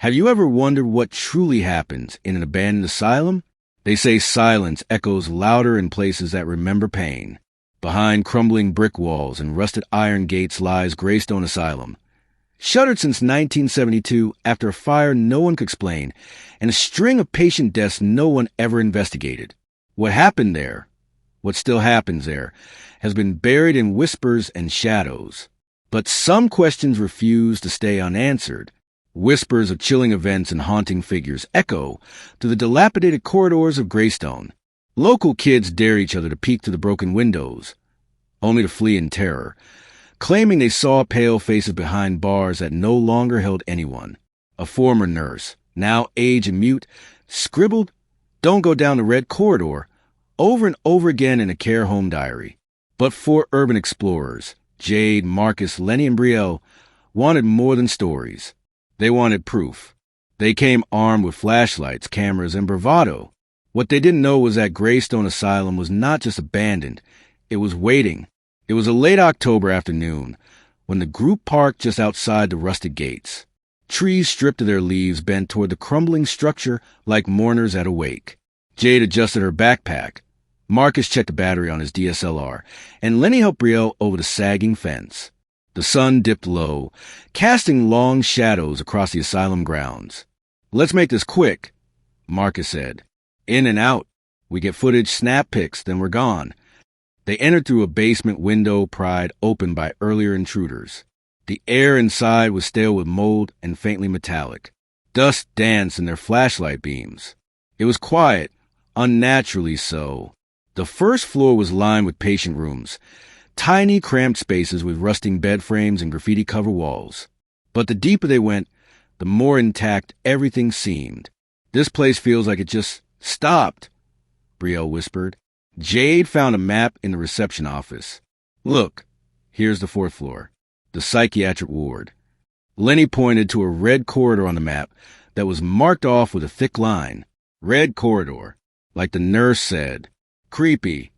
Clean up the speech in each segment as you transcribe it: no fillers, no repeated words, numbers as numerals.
Have you ever wondered what truly happens in an abandoned asylum? They say silence echoes louder in places that remember pain. Behind crumbling brick walls and rusted iron gates lies Greystone Asylum. Shuttered since 1972 after a fire no one could explain and a string of patient deaths no one ever investigated. What happened there, what still happens there, has been buried in whispers and shadows. But some questions refuse to stay unanswered. Whispers of chilling events and haunting figures echo through the dilapidated corridors of Greystone. Local kids dare each other to peek through the broken windows, only to flee in terror, claiming they saw pale faces behind bars that no longer held anyone. A former nurse, now aged and mute, scribbled, "Don't go down the red corridor," over and over again in a care home diary. But 4 urban explorers, Jade, Marcus, Lenny, and Brielle, wanted more than stories. They wanted proof. They came armed with flashlights, cameras, and bravado. What they didn't know was that Greystone Asylum was not just abandoned, it was waiting. It was a late October afternoon when the group parked just outside the rusted gates. Trees stripped of their leaves bent toward the crumbling structure like mourners at a wake. Jade adjusted her backpack. Marcus checked the battery on his DSLR, and Lenny helped Brielle over the sagging fence. The sun dipped low, casting long shadows across the asylum grounds. "Let's make this quick," Marcus said. "In and out. We get footage, snap pics, then we're gone." They entered through a basement window pried open by earlier intruders. The air inside was stale with mold and faintly metallic. Dust danced in their flashlight beams. It was quiet, unnaturally so. The first floor was lined with patient rooms, tiny cramped spaces with rusting bed frames and graffiti-covered walls. But the deeper they went, the more intact everything seemed. "This place feels like it just stopped," Brielle whispered. Jade found a map in the reception office. "Look, here's the 4th floor, the psychiatric ward." Lenny pointed to a red corridor on the map that was marked off with a thick line. Red corridor, like the nurse said. Creepy.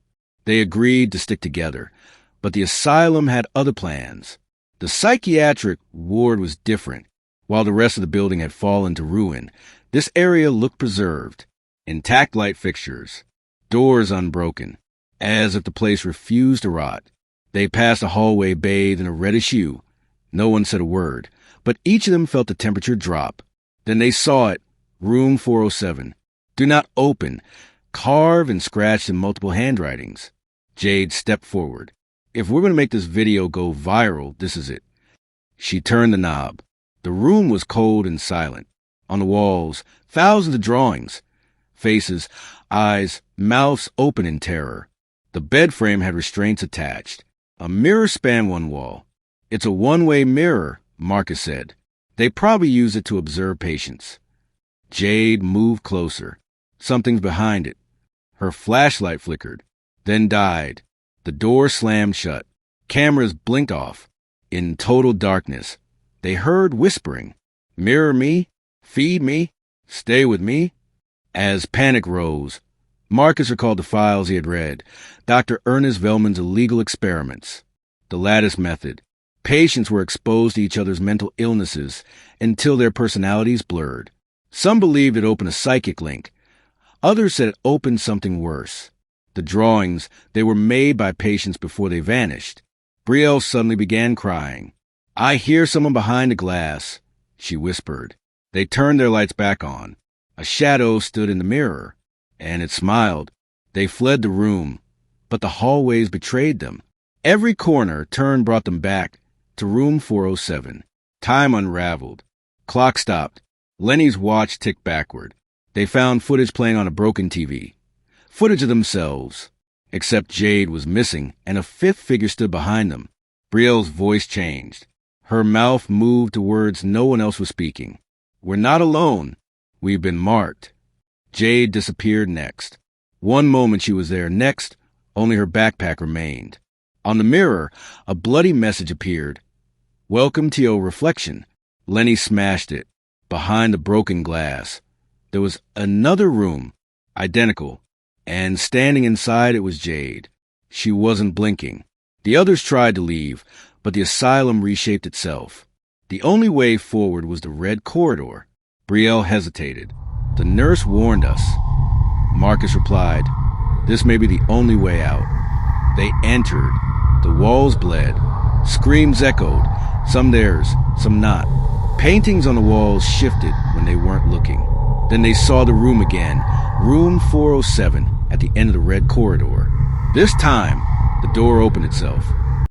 They agreed to stick together, but the asylum had other plans. The psychiatric ward was different. While the rest of the building had fallen to ruin, this area looked preserved. Intact light fixtures, doors unbroken, as if the place refused to rot. They passed a hallway bathed in a reddish hue. No one said a word, but each of them felt the temperature drop. Then they saw it, room 407. "Do not open," carved and scratched in multiple handwritings. Jade stepped forward. "If we're going to make this video go viral, this is it." She turned the knob. The room was cold and silent. On the walls, thousands of drawings. Faces, eyes, mouths open in terror. The bed frame had restraints attached. A mirror spanned one wall. "It's a one-way mirror," Marcus said. "They probably use it to observe patients." Jade moved closer. Something's behind it. Her flashlight flickered, then died. The door slammed shut. Cameras blinked off. In total darkness, they heard whispering. "Mirror me? Feed me? Stay with me?" As panic rose, Marcus recalled the files he had read. Dr. Ernest Velman's illegal experiments. The lattice method. Patients were exposed to each other's mental illnesses until their personalities blurred. Some believed it opened a psychic link. Others said it opened something worse. The drawings, they were made by patients before they vanished. Brielle suddenly began crying. "I hear someone behind the glass," she whispered. They turned their lights back on. A shadow stood in the mirror, and it smiled. They fled the room, but the hallways betrayed them. Every corner turn brought them back to room 407. Time unraveled. Clock stopped. Lenny's watch ticked backward. They found footage playing on a broken TV. Footage of themselves. Except Jade was missing, and a 5th figure stood behind them. Brielle's voice changed. Her mouth moved to words no one else was speaking. "We're not alone. We've been marked." Jade disappeared next. One moment she was there. Next, only her backpack remained. On the mirror, a bloody message appeared. "Welcome to your reflection." Lenny smashed it. Behind the broken glass, there was another room, identical, and standing inside it was Jade. She wasn't blinking. The others tried to leave, but the asylum reshaped itself. The only way forward was the red corridor. Brielle hesitated. "The nurse warned us." Marcus replied, "This may be the only way out." They entered. The walls bled. Screams echoed, some theirs, some not. Paintings on the walls shifted when they weren't looking. Then they saw the room again, room 407, at the end of the red corridor. This time, the door opened itself.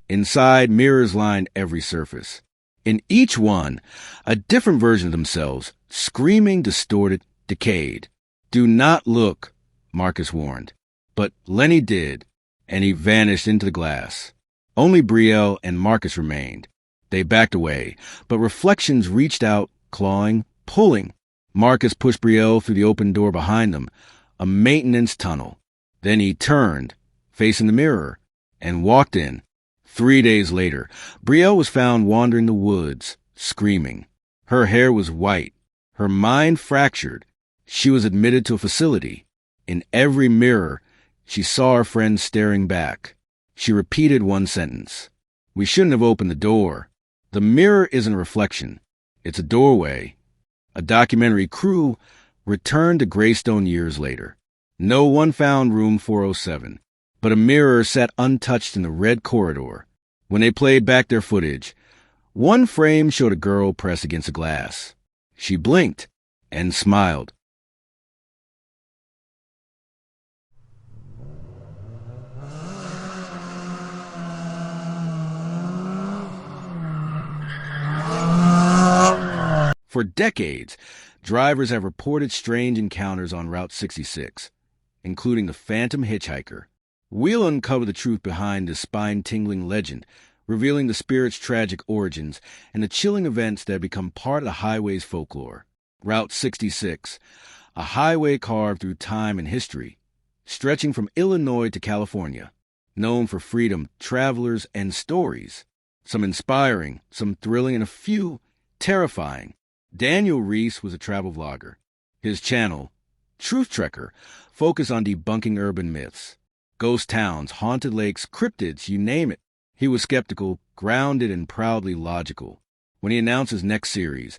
Inside, mirrors lined every surface. In each one, a different version of themselves, screaming, distorted, decayed. "Do not look," Marcus warned. But Lenny did, and he vanished into the glass. Only Brielle and Marcus remained. They backed away, but reflections reached out, clawing, pulling. Marcus pushed Brielle through the open door behind them, a maintenance tunnel. Then he turned, facing the mirror, and walked in. 3 days later, Brielle was found wandering the woods, screaming. Her hair was white, her mind fractured. She was admitted to a facility. In every mirror, she saw her friend staring back. She repeated one sentence: "We shouldn't have opened the door." The mirror isn't a reflection. It's a doorway. A documentary crew returned to Greystone years later. No one found room 407, but a mirror sat untouched in the red corridor. When they played back their footage, one frame showed a girl pressed against a glass. She blinked and smiled. For decades, drivers have reported strange encounters on Route 66, including the Phantom Hitchhiker. We'll uncover the truth behind this spine-tingling legend, revealing the spirit's tragic origins and the chilling events that have become part of the highway's folklore. Route 66, a highway carved through time and history, stretching from Illinois to California, known for freedom, travelers, and stories. Some inspiring, some thrilling, and a few terrifying. Daniel Reese was a travel vlogger. His channel, Truth Trekker, focused on debunking urban myths. Ghost towns, haunted lakes, cryptids, you name it. He was skeptical, grounded, and proudly logical. When he announced his next series,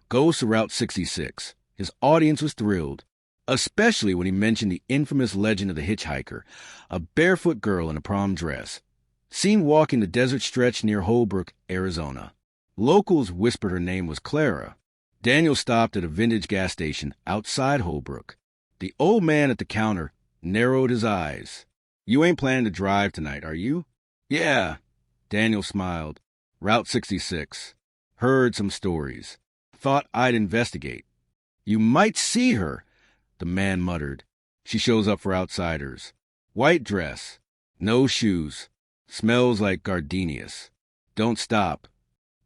Ghosts of Route 66, his audience was thrilled, especially when he mentioned the infamous legend of the hitchhiker, a barefoot girl in a prom dress, seen walking the desert stretch near Holbrook, Arizona. Locals whispered her name was Clara. Daniel stopped at a vintage gas station outside Holbrook. The old man at the counter narrowed his eyes. "You ain't planning to drive tonight, are you?" "Yeah." Daniel smiled. "Route 66. Heard some stories. Thought I'd investigate." "You might see her," the man muttered. "She shows up for outsiders. White dress. No shoes. Smells like gardenias. Don't stop."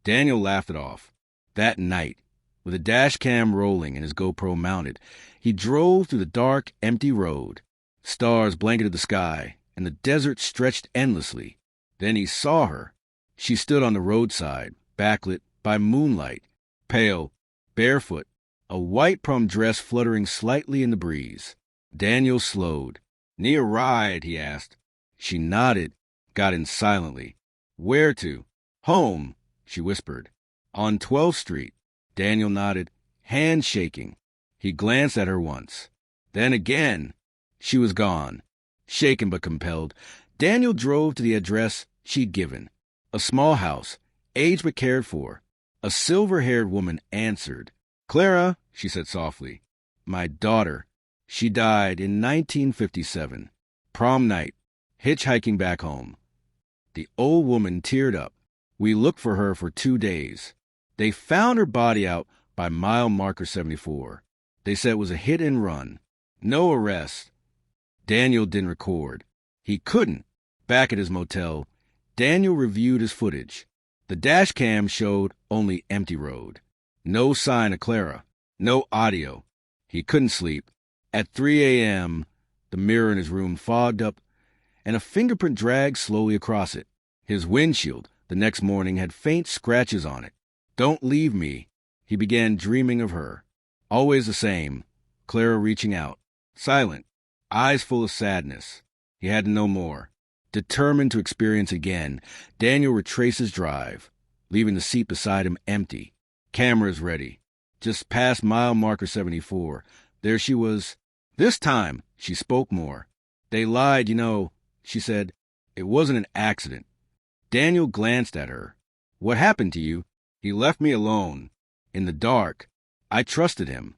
Daniel laughed it off. That night, with a dash cam rolling and his GoPro mounted, he drove through the dark, empty road. Stars blanketed the sky, and the desert stretched endlessly. Then he saw her. She stood on the roadside, backlit by moonlight, pale, barefoot, a white prom dress fluttering slightly in the breeze. Daniel slowed. "Need a ride?" he asked. She nodded, got in silently. "Where to?" "Home," she whispered. "On 12th Street." Daniel nodded, hand shaking. He glanced at her once. Then again. She was gone. Shaken but compelled, Daniel drove to the address she'd given. A small house, aged but cared for. A silver-haired woman answered. "Clara," she said softly. "My daughter. She died in 1957. Prom night. Hitchhiking back home." The old woman teared up. "We looked for her for 2 days. They found her body out by mile marker 74. They said it was a hit and run. No arrest." Daniel didn't record. He couldn't. Back at his motel, Daniel reviewed his footage. The dash cam showed only empty road. No sign of Clara. No audio. He couldn't sleep. At 3 a.m., the mirror in his room fogged up, and a fingerprint dragged slowly across it. His windshield, the next morning, had faint scratches on it. "Don't leave me." He began dreaming of her. Always the same. Clara reaching out. Silent. Eyes full of sadness. He had to know more. Determined to experience again, Daniel retraced his drive, leaving the seat beside him empty. Cameras ready. just past mile marker 74. There she was. This time, she spoke more. They lied, she said. It wasn't an accident. Daniel glanced at her. What happened to you? He left me alone. In the dark. I trusted him.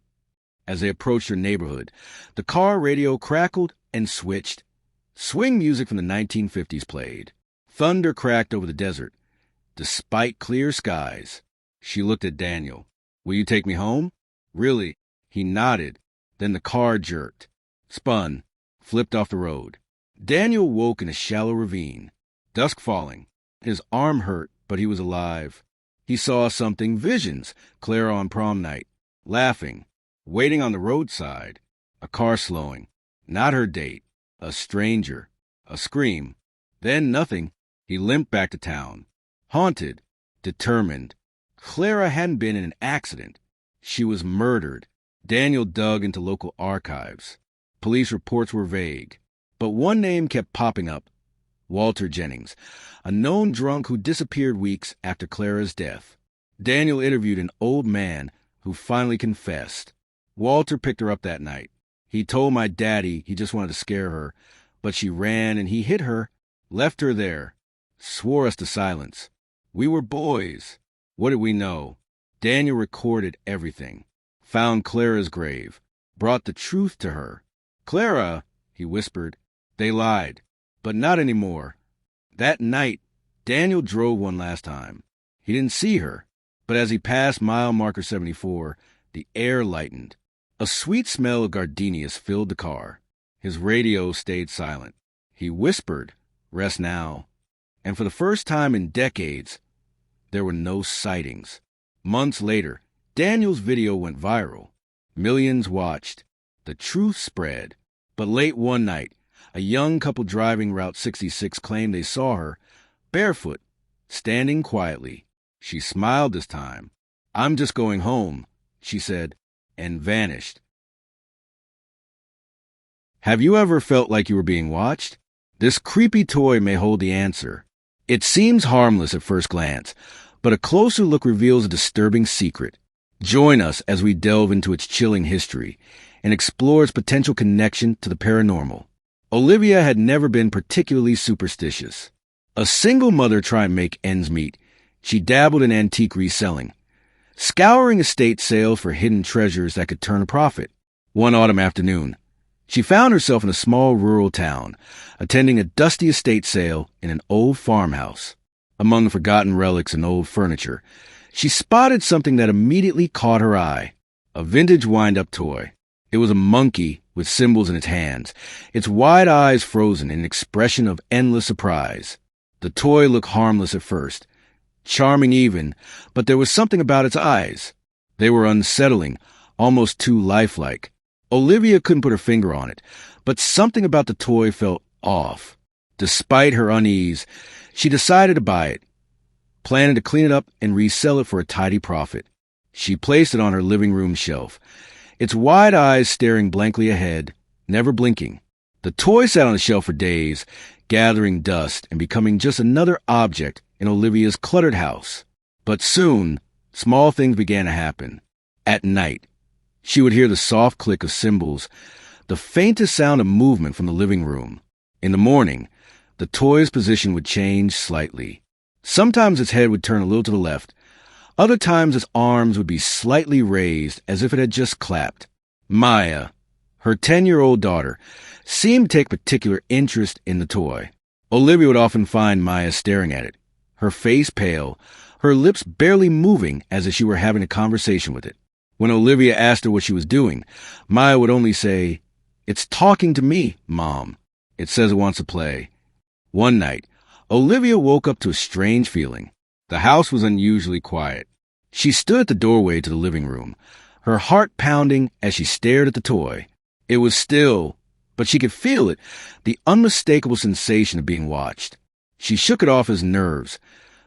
As they approached her neighborhood, the car radio crackled and switched. Swing music from the 1950s played. Thunder cracked over the desert. Despite clear skies, she looked at Daniel. Will you take me home? Really? He nodded. Then the car jerked, spun, flipped off the road. Daniel woke in a shallow ravine. Dusk falling. His arm hurt, but he was alive. He saw something, visions, Clara on prom night, laughing, waiting on the roadside, a car slowing, not her date, a stranger, a scream, then nothing. He limped back to town, haunted, determined. Clara hadn't been in an accident. She was murdered. Daniel dug into local archives. Police reports were vague, but one name kept popping up. Walter Jennings, a known drunk who disappeared weeks after Clara's death. Daniel interviewed an old man who finally confessed. Walter picked her up that night. He told my daddy he just wanted to scare her, but she ran and he hit her, left her there, swore us to silence. We were boys. What did we know? Daniel recorded everything, found Clara's grave, brought the truth to her. Clara, he whispered, they lied, but not anymore. That night, Daniel drove one last time. He didn't see her, but as he passed mile marker 74, the air lightened. A sweet smell of gardenias filled the car. His radio stayed silent. He whispered, rest now. And for the first time in decades, there were no sightings. Months later, Daniel's video went viral. Millions watched. The truth spread. But late one night, a young couple driving Route 66 claimed they saw her, barefoot, standing quietly. She smiled this time. I'm just going home, she said, and vanished. Have you ever felt like you were being watched? This creepy toy may hold the answer. It seems harmless at first glance, but a closer look reveals a disturbing secret. Join us as we delve into its chilling history and explore its potential connection to the paranormal. Olivia had never been particularly superstitious. A single mother trying to make ends meet, she dabbled in antique reselling, scouring estate sales for hidden treasures that could turn a profit. One autumn afternoon, she found herself in a small rural town, attending a dusty estate sale in an old farmhouse. Among the forgotten relics and old furniture, she spotted something that immediately caught her eye, a vintage wind-up toy. It was a monkey with symbols in its hands, its wide eyes frozen in an expression of endless surprise. The toy looked harmless at first, charming even, but there was something about its eyes. They were unsettling, almost too lifelike. Olivia couldn't put her finger on it, but something about the toy felt off. Despite her unease, she decided to buy it, planning to clean it up and resell it for a tidy profit. She placed it on her living room shelf, its wide eyes staring blankly ahead, never blinking. The toy sat on the shelf for days, gathering dust and becoming just another object in Olivia's cluttered house. But soon, small things began to happen. At night, she would hear the soft click of cymbals, the faintest sound of movement from the living room. In the morning, the toy's position would change slightly. Sometimes its head would turn a little to the left. Other times its arms would be slightly raised as if it had just clapped. Maya, her 10-year-old daughter, seemed to take particular interest in the toy. Olivia would often find Maya staring at it, her face pale, her lips barely moving as if she were having a conversation with it. When Olivia asked her what she was doing, Maya would only say, "It's talking to me, Mom. It says it wants to play." One night, Olivia woke up to a strange feeling. The house was unusually quiet. She stood at the doorway to the living room, her heart pounding as she stared at the toy. It was still, but she could feel it, the unmistakable sensation of being watched. She shook it off as nerves,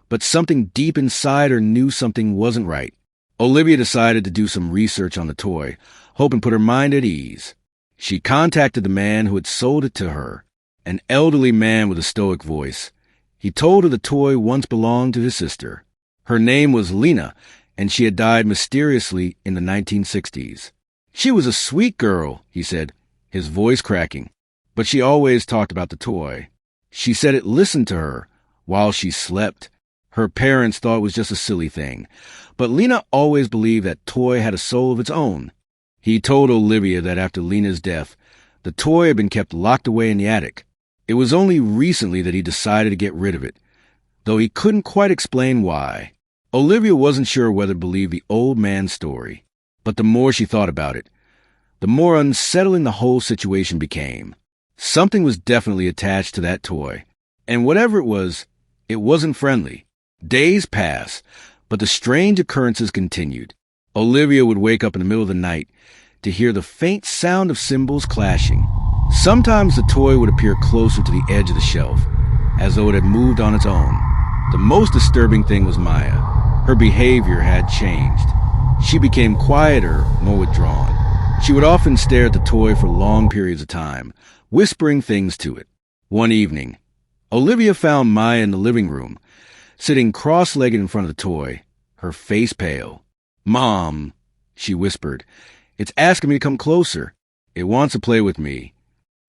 but something deep inside her knew something wasn't right. Olivia decided to do some research on the toy, hoping to put her mind at ease. She contacted the man who had sold it to her, an elderly man with a stoic voice. He told her the toy once belonged to his sister. Her name was Lena, and she had died mysteriously in the 1960s. She was a sweet girl, he said, his voice cracking, but she always talked about the toy. She said it listened to her while she slept. Her parents thought it was just a silly thing, but Lena always believed that toy had a soul of its own. He told Olivia that after Lena's death, the toy had been kept locked away in the attic. It was only recently that he decided to get rid of it, though he couldn't quite explain why. Olivia wasn't sure whether to believe the old man's story, but the more she thought about it, the more unsettling the whole situation became. Something was definitely attached to that toy, and whatever it wasn't friendly. Days passed, but the strange occurrences continued. Olivia would wake up in the middle of the night to hear the faint sound of cymbals clashing. Sometimes the toy would appear closer to the edge of the shelf, as though it had moved on its own. The most disturbing thing was Maya. Her behavior had changed. She became quieter, more withdrawn. She would often stare at the toy for long periods of time, whispering things to it. One evening, Olivia found Maya in the living room, sitting cross-legged in front of the toy, her face pale. "Mom," she whispered, "it's asking me to come closer. It wants to play with me."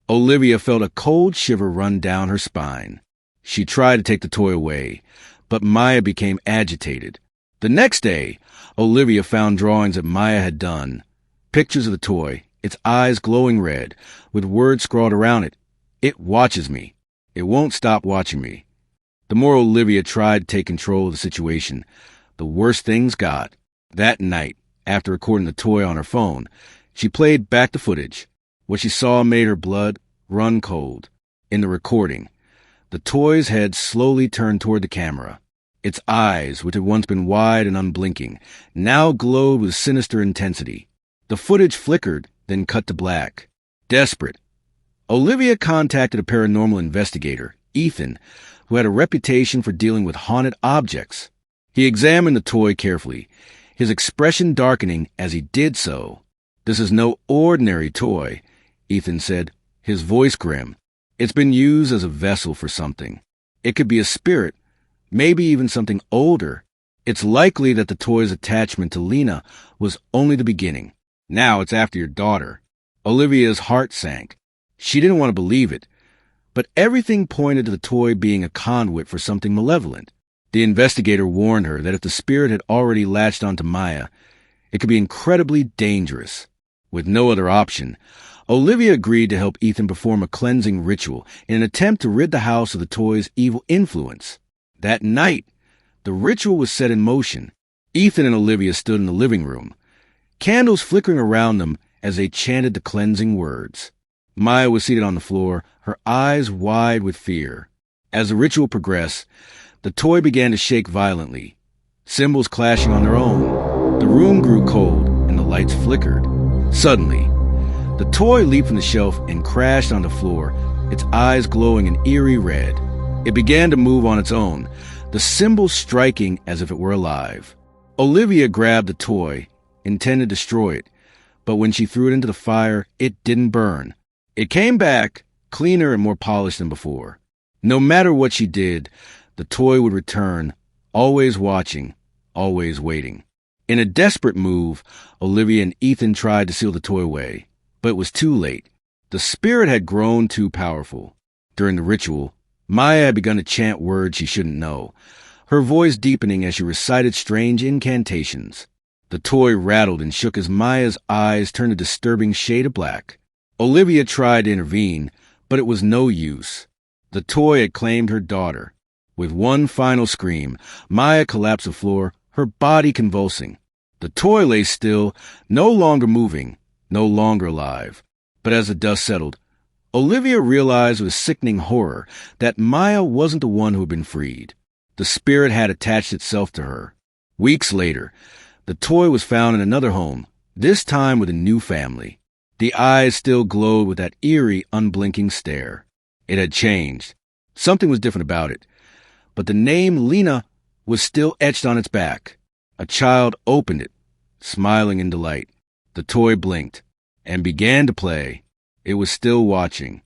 Olivia felt a cold shiver run down her spine. She tried to take the toy away, but Maya became agitated. The next day, Olivia found drawings that Maya had done. Pictures of the toy, its eyes glowing red, with words scrawled around it. "It watches me. It won't stop watching me." The more Olivia tried to take control of the situation, the worse things got. That night, after recording the toy on her phone, she played back the footage. What she saw made her blood run cold. In the recording, the toy's head slowly turned toward the camera. Its eyes, which had once been wide and unblinking, now glowed with sinister intensity. The footage flickered, then cut to black. Desperate, Olivia contacted a paranormal investigator, Ethan, who had a reputation for dealing with haunted objects. He examined the toy carefully, his expression darkening as he did so. "This is no ordinary toy," Ethan said, his voice grim. "It's been used as a vessel for something. It could be a spirit, maybe even something older. It's likely that the toy's attachment to Lena was only the beginning. Now it's after your daughter." Olivia's heart sank. She didn't want to believe it, but everything pointed to the toy being a conduit for something malevolent. The investigator warned her that if the spirit had already latched onto Maya, it could be incredibly dangerous. With no other option, Olivia agreed to help Ethan perform a cleansing ritual in an attempt to rid the house of the toy's evil influence. That night, the ritual was set in motion. Ethan and Olivia stood in the living room, candles flickering around them as they chanted the cleansing words. Maya was seated on the floor, her eyes wide with fear. As the ritual progressed, the toy began to shake violently, cymbals clashing on their own. The room grew cold, and the lights flickered. Suddenly, the toy leaped from the shelf and crashed on the floor, its eyes glowing an eerie red. It began to move on its own, the cymbals striking as if it were alive. Olivia grabbed the toy, intended to destroy it, but when she threw it into the fire, it didn't burn. It came back, cleaner and more polished than before. No matter what she did, the toy would return, always watching, always waiting. In a desperate move, Olivia and Ethan tried to seal the toy away, but it was too late. The spirit had grown too powerful. During the ritual, Maya had begun to chant words she shouldn't know, her voice deepening as she recited strange incantations. The toy rattled and shook as Maya's eyes turned a disturbing shade of black. Olivia tried to intervene, but it was no use. The toy had claimed her daughter. With one final scream, Maya collapsed to the floor, her body convulsing. The toy lay still, no longer moving, no longer alive. But as the dust settled, Olivia realized with sickening horror that Maya wasn't the one who had been freed. The spirit had attached itself to her. Weeks later, the toy was found in another home, this time with a new family. The eyes still glowed with that eerie, unblinking stare. It had changed. Something was different about it. But the name Lena was still etched on its back. A child opened it, smiling in delight. The toy blinked and began to play. It was still watching.